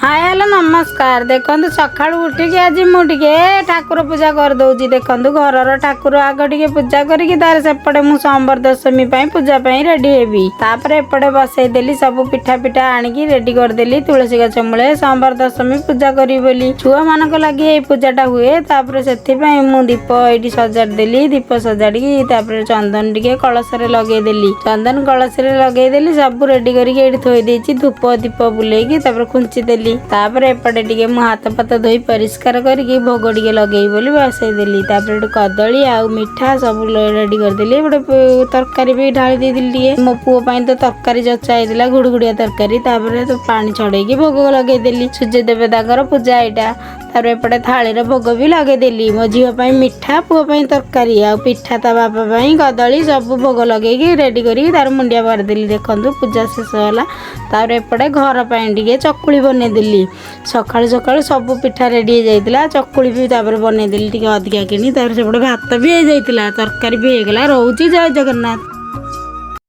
Hi hello नमस्कार। देखो सका उठिकी आज मुझे ठाकुर पूजा करदे। देखो घर ठाकुर आग टे पूजा करके तार सेपटे मु सोमवार दशमी पूजा रेडी हेबी। तापर एपटे बसईदेली सब पिठा पिठा आणिकी रेडी करदेली तुलसी गछ मूले सोमवार दशमी पूजा करी बोली। छुआ मान लगी ये पूजाटा हुए। तापर से मु दीप ये सजाड़देली। दीप सजाड़ी चंदन टे कलश लगेदेली। चंदन कलश लगेदेली सब रेडी करके थोई देछि। धूप दीप बुलेकी खुंची देली। तापर एपटे टिके मु हाथ पात धोई परिष्कार करके भोग टिके लगे बोली बसईदेली। तापर कदली आ मिठा सब रेडी करदेली। गोटे तरकारी भी ढाली देली। टे मो पुओ तो तरकारी चचा होता गुड़गुड़िया तरकारी। तापर तो पानी छड़ेकी भोग लगेदेली। सूर्य देवता पूजा यहाँ। तापर एपटे थाली भोग भी लगेदेली। मो झील मिठा पुओ तरकारी आ पिठा ता बापा कदली सब भोग लगे रेडी करी तार मुंडिया मारदेली। देखो पूजा शेष होला। तापर एपटे घर टे चकुली बनईदेली। सकाळु सकाळु सब पिठा रेडी हो जाइतिला। चकुली भी तापर बनईदेली टिके अधिका किनी। तापर सेपटे भात भी हो जाइतिला। तरकारी भी हो गला। रहउची जय जगन्नाथ।